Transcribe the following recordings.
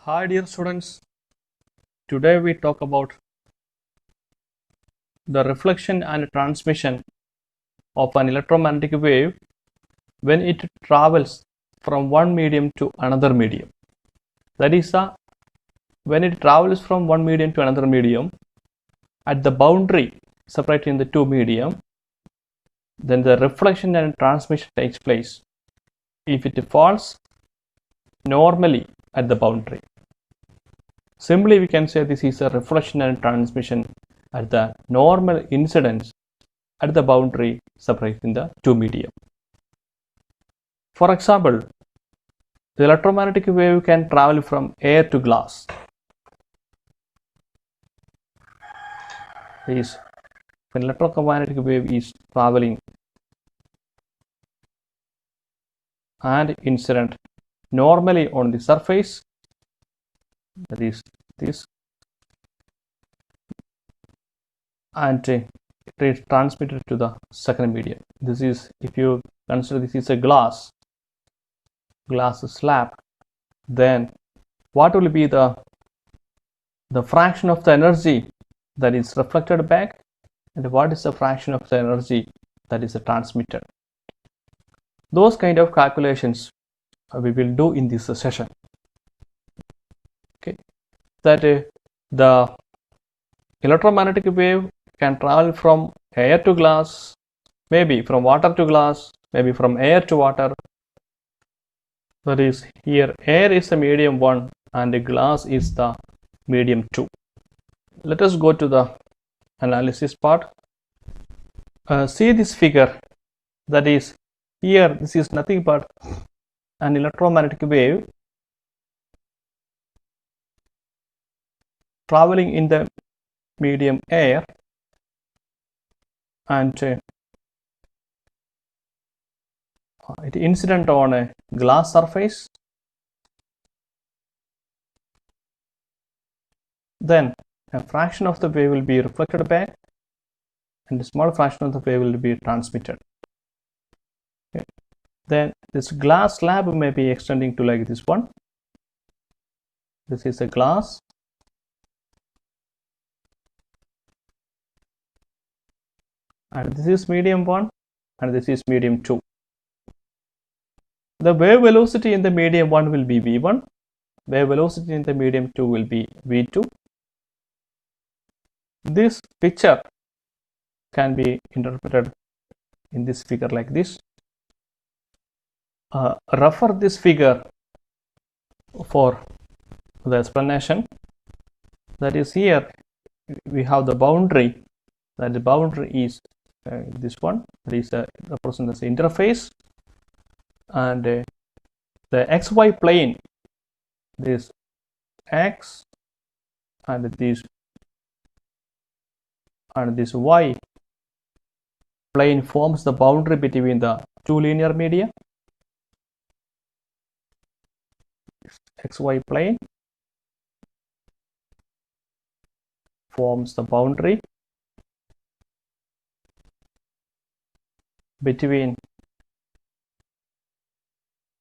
Hi dear students, today we talk about the reflection and transmission of an electromagnetic wave when it travels from one medium to another medium. That is, when it travels from one medium to another medium at the boundary separating the two medium, then the reflection and transmission takes place if it falls normally at the boundary. Simply we can say this is a reflection and transmission at the normal incidence at the boundary separating the two medium. For example, the electromagnetic wave can travel from air to glass. Is when electromagnetic wave is traveling and incident normally on the surface, that is this, and it is transmitted to the second medium. This is, if you consider this is a glass slab, then what will be the fraction of the energy that is reflected back, and what is the fraction of the energy that is transmitted? Those kind of calculations we will do in this session. Okay, that the electromagnetic wave can travel from air to glass, maybe from water to glass, maybe from air to water. That is, here air is the medium 1 and glass is the medium 2. Let us go to the analysis part. See this figure, that is, here this is nothing but an electromagnetic wave traveling in the medium air, and it incident on a glass surface. Then a fraction of the wave will be reflected back and a small fraction of the wave will be transmitted. Okay. Then this glass slab may be extending to like this one. This is a glass, and this is medium 1 and this is medium 2. The wave velocity in the medium 1 will be v1, wave velocity in the medium 2 will be v2. This picture can be interpreted in this figure like this. Refer this figure for the explanation. That is, here we have the boundary, that the boundary is this one, that is represents the interface, and the xy plane, this x and this y plane forms the boundary between the two linear media. XY plane forms the boundary between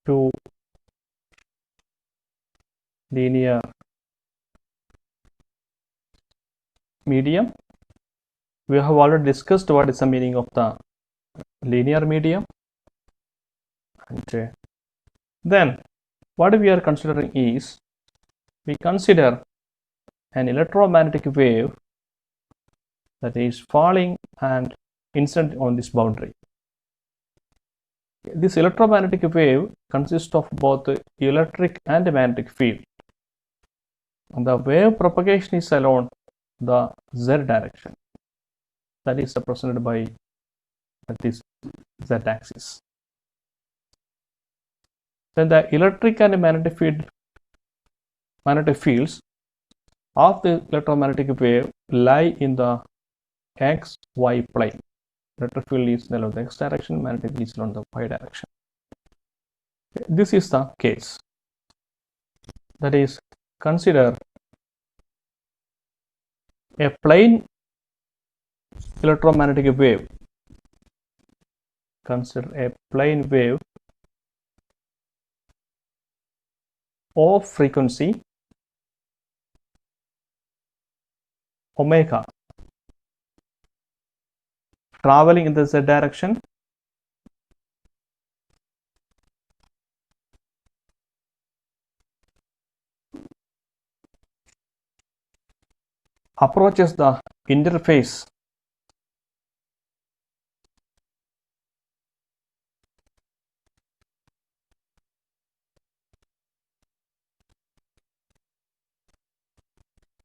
two linear medium. We have already discussed what is the meaning of the linear medium, and then what we are considering is, we consider an electromagnetic wave that is falling and incident on this boundary. This electromagnetic wave consists of both electric and magnetic field, and the wave propagation is along the z direction, that is represented by this z axis. Then the electric and magnetic fields of the electromagnetic wave lie in the xy plane. Electric field is along the x direction, magnetic is along the y direction. This is the case. That is, consider a plane electromagnetic wave. Consider a plane wave of frequency omega traveling in the z direction, approaches the interface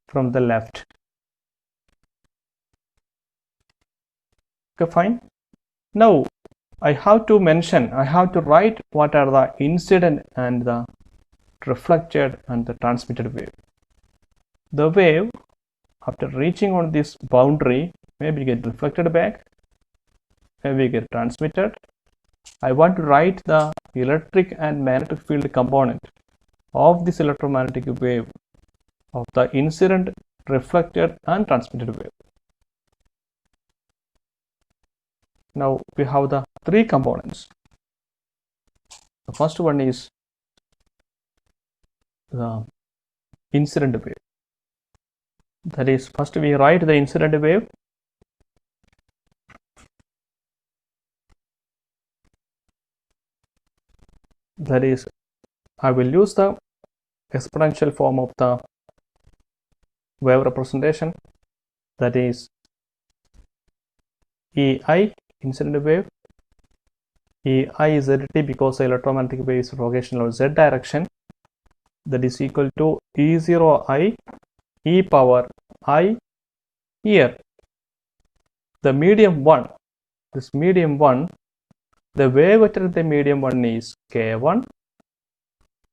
from the left. Okay, fine. Now I have to write what are the incident and the reflected and the transmitted wave. The wave, after reaching on this boundary, maybe get reflected back, maybe get transmitted. I want to write the electric and magnetic field component of this electromagnetic wave of the incident, reflected and transmitted wave. Now we have the three components. The first one is the incident wave. That is, first we write the incident wave. That is, I will use the exponential form of the wave representation. That is EI, incident wave. EI is ZT because the electromagnetic wave is rotational Z direction. That is equal to E0I e power I. Here the medium 1, this medium 1, the wave vector of the medium 1 is K1,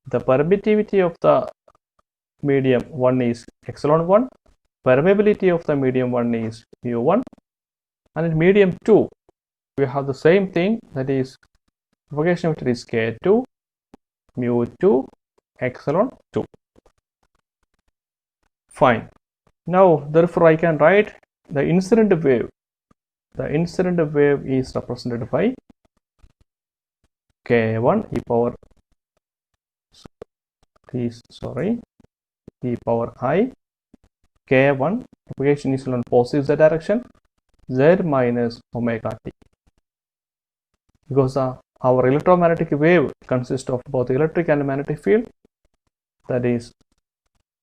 the permittivity of the medium 1 is epsilon 1, permeability of the medium 1 is mu1, and in medium 2 we have the same thing, that is propagation vector is K2, mu2, epsilon 2. Fine. Now therefore I can write the incident wave. The incident wave is represented by K1 e power e power I. K1 propagation is on positive z direction, z minus omega t, because our electromagnetic wave consists of both electric and magnetic field. That is,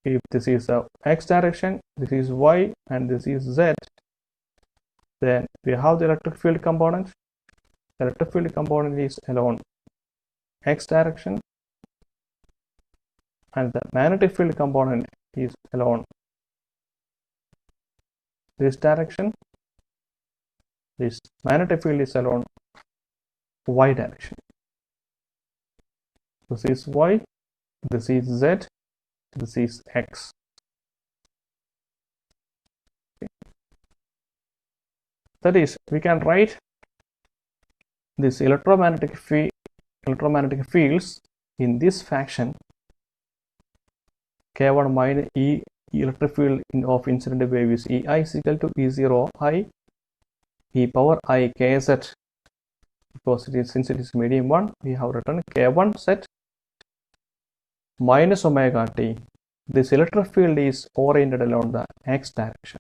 if this is the x direction, this is y, and this is z, then we have the electric field component. The electric field component is along x direction, and the magnetic field component is along this direction. This magnetic field is along y direction. This is y, this is z, this is x. That is, we can write this electromagnetic fields in this fashion. K1 minus E electric field of incident wave is EI is equal to E0 I e power I kz, because it is, since it is medium 1, we have written K1 z minus omega t. This electric field is oriented along the x direction,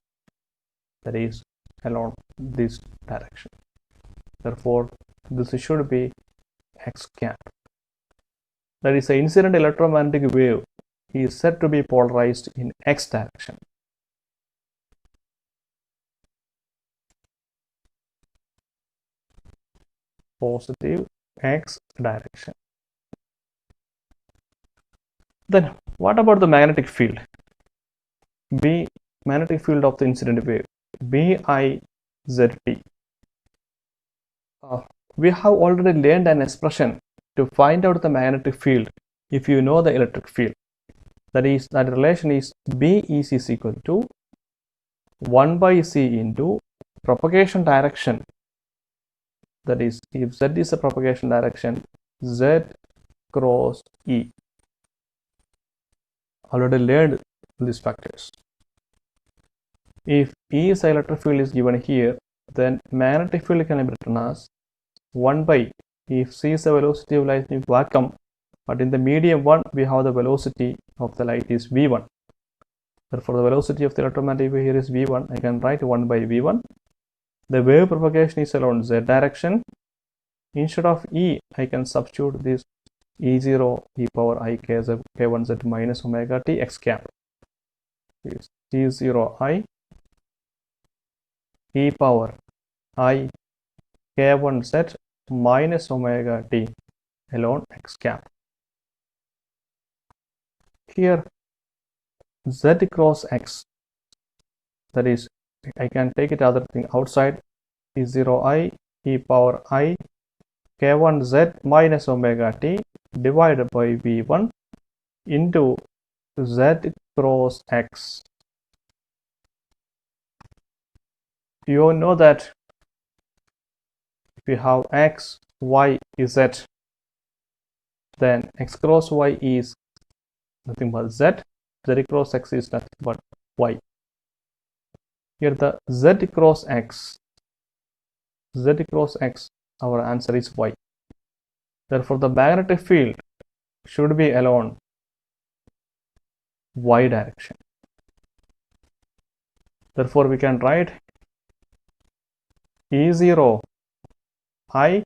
that is along this direction. Therefore this should be x cap. That is, the incident electromagnetic wave is said to be polarized in x direction. Positive x direction. Then what about the magnetic field? Magnetic field of the incident wave, BIZT. We have already learned an expression to find out the magnetic field if you know the electric field. That is, that relation is BEC is equal to 1 by C into propagation direction. That is, if Z is the propagation direction, Z cross E. Already learned these factors. If E is the electric field is given here, then magnetic field can be written as 1 by, if C is the velocity of light in vacuum, but in the medium 1 we have the velocity of the light is v1. Therefore, the velocity of the electromagnetic wave here is v1. I can write 1 by v1. The wave propagation is along z direction. Instead of e, I can substitute this e0 e power I k1z minus omega t x cap. Is e0 I e power I k1z minus omega t along x cap. Here z cross x, that is, I can take it other thing outside, is 0 e power I k1z minus omega t divided by v1 into z cross x. You know that if you have x, y, z, then x cross y is nothing but z, z cross x is nothing but y. Here the z cross x, our answer is y. Therefore, the magnetic field should be along y direction. Therefore, we can write E0 I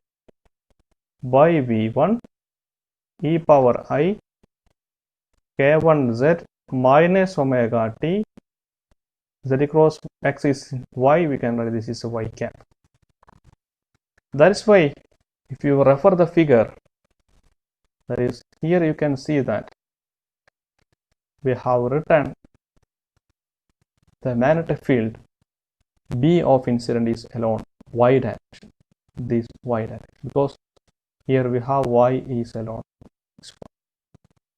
by V1 e power I k1z minus omega t, z cross x is y, we can write this is a y cap. That is why if you refer the figure, that is, here you can see that we have written the magnetic field B of incident is along y direction, this y direction, because here we have y is along this one.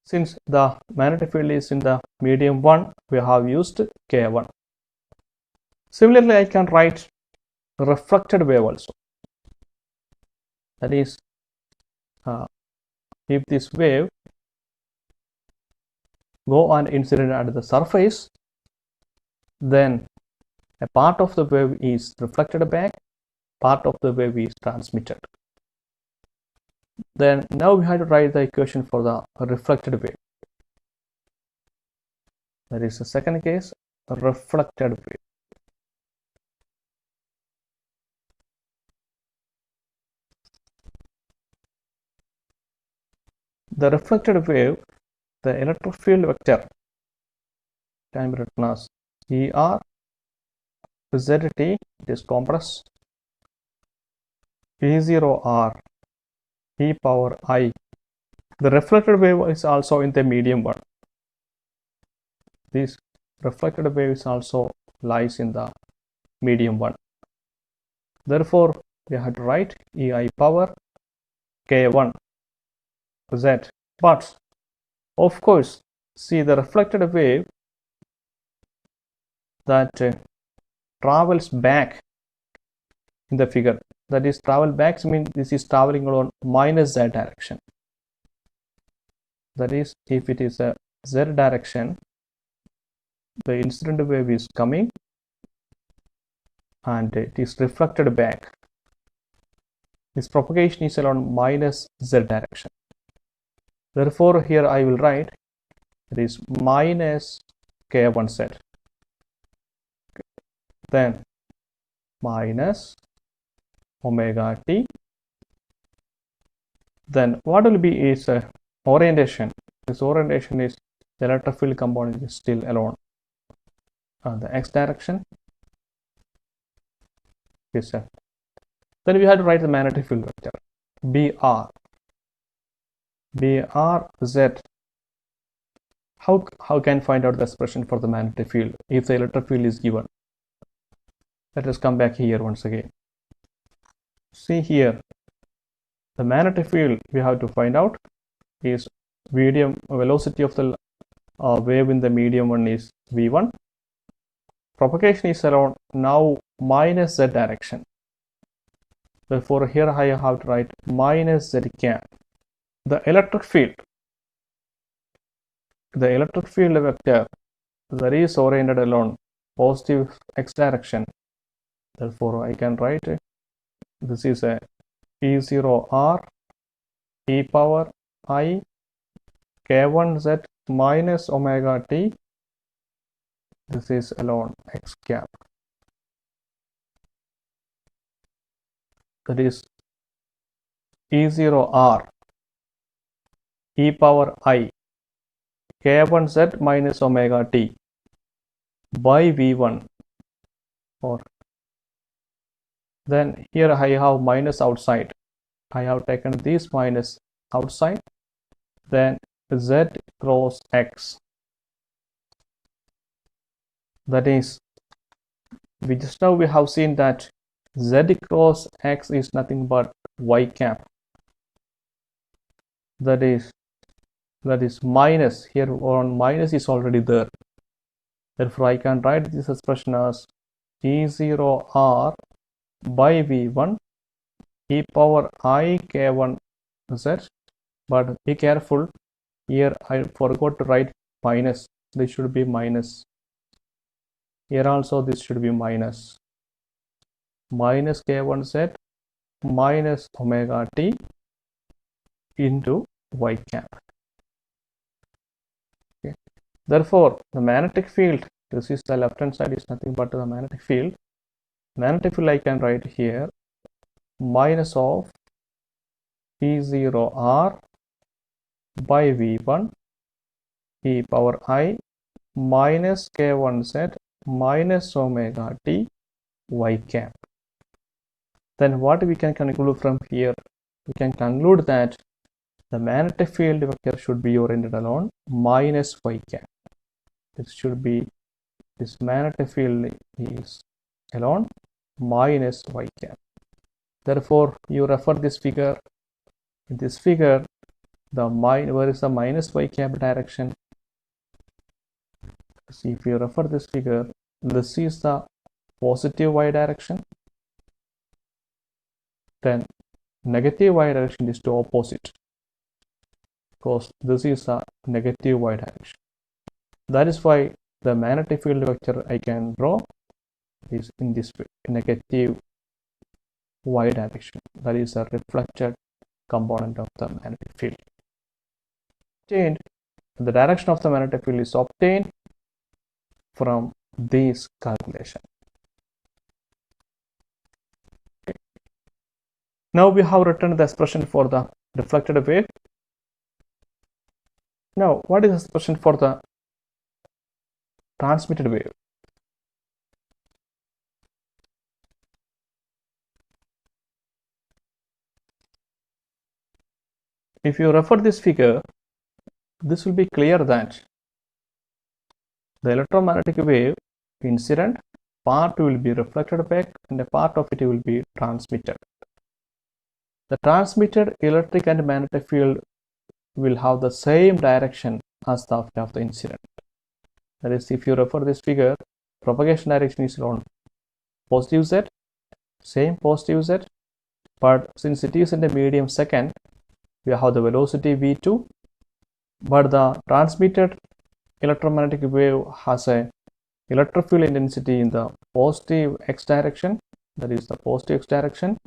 Since the magnetic field is in the medium 1, we have used k1. Similarly, I can write reflected wave also. That is, if this wave go on incident at the surface, then a part of the wave is reflected back, part of the wave is transmitted. Then now we have to write the equation for the reflected wave. That is the second case, reflected wave. The reflected wave, the electric field vector can be written as ER ZT, it is compressed, E0R e power I. The reflected wave is also in the medium 1. This reflected wave is also lies in the medium 1. Therefore, we have to write EI power K1 Z. But of course, see the reflected wave that travels back in the figure. That is, travel back means this is traveling along minus z direction. That is, if it is a z direction, the incident wave is coming and it is reflected back. This propagation is along minus z direction. Therefore, here I will write it is minus k1z. Then minus omega t. Then what will be is orientation. This orientation is the electric field component is still along the x direction. Yes, sir. Then we have to write the magnetic field vector BR. BRZ. How can find out the expression for the magnetic field if the electric field is given? Let us come back here once again. See here, the magnetic field we have to find out is medium velocity of the wave in the medium 1 is v1. Propagation is around now minus z direction. Therefore, here I have to write minus z cap. The electric field vector that is oriented along positive x direction. Therefore, I can write this is a E0R e power I k1z minus omega t this is alone x cap, that is E0R e power I k1z minus omega t by V1, or then here I have minus outside, I have taken this minus outside, then z cross x, that is, we just now we have seen that z cross x is nothing but y cap, that is minus, here on minus is already there, therefore I can write this expression as E0R by V1 e power I k1z, but be careful, here I forgot to write minus, this should be minus, here also this should be minus k1z minus omega t into y cap. Okay. Therefore, the magnetic field, this is the left hand side, is nothing but the magnetic field. Magnetic field I can write here minus of E0R by V1 e power I minus k1z minus omega t y cap. Then what we can conclude from here? We can conclude that the magnetic field vector should be oriented along minus y cap. This should be, this magnetic field is along minus y cap. Therefore, you refer this figure. In this figure, where is the minus y cap direction? See, if you refer this figure, this is the positive y direction, then negative y direction is the opposite, because this is a negative y direction. That is why the magnetic field vector I can draw is in this negative y direction, that is a reflected component of the magnetic field. The direction of the magnetic field is obtained from this calculation. Okay. Now we have written the expression for the reflected wave. Now, what is the expression for the transmitted wave? If you refer this figure, this will be clear that the electromagnetic wave incident part will be reflected back and a part of it will be transmitted. The transmitted electric and magnetic field will have the same direction as that of the incident. That is, if you refer this figure, propagation direction is on positive z, same positive z, but since it is in the medium second, we have the velocity v2, but the transmitted electromagnetic wave has a electric field intensity in the positive x direction, that is the positive x direction.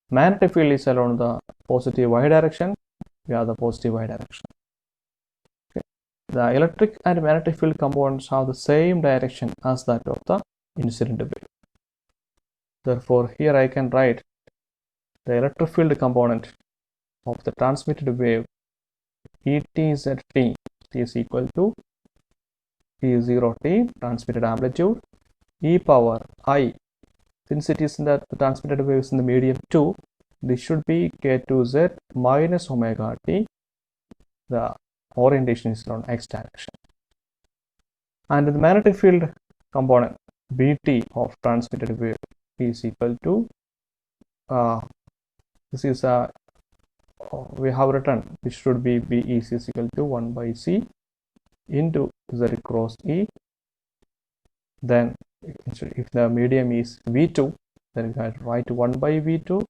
Magnetic field is along the positive y direction, we have the positive y direction. Okay. The electric and magnetic field components have the same direction as that of the incident wave. Therefore, here I can write the electric field component of the transmitted wave ETZT is equal to E0t transmitted amplitude e power I, since it is in the transmitted wave is in the medium 2, this should be k2z minus omega t, the orientation is on x direction, and the magnetic field component Bt of transmitted wave is equal to this is a we have written, this should be B is equal to 1 by C into Z cross E. Then if the medium is V2, then we can write 1 by V2.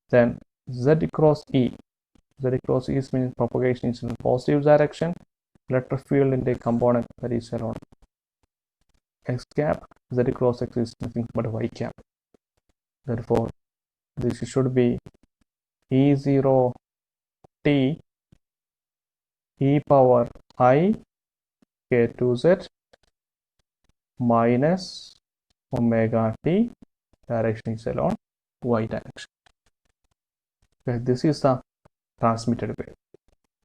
Then Z cross E. Z cross E means propagation is in positive direction. Electric field in the component that is around x cap. Z cross x is nothing but y cap. Therefore, this should be E0 t e power I k2z minus omega t, direction is along y direction. Okay, this is the transmitted wave.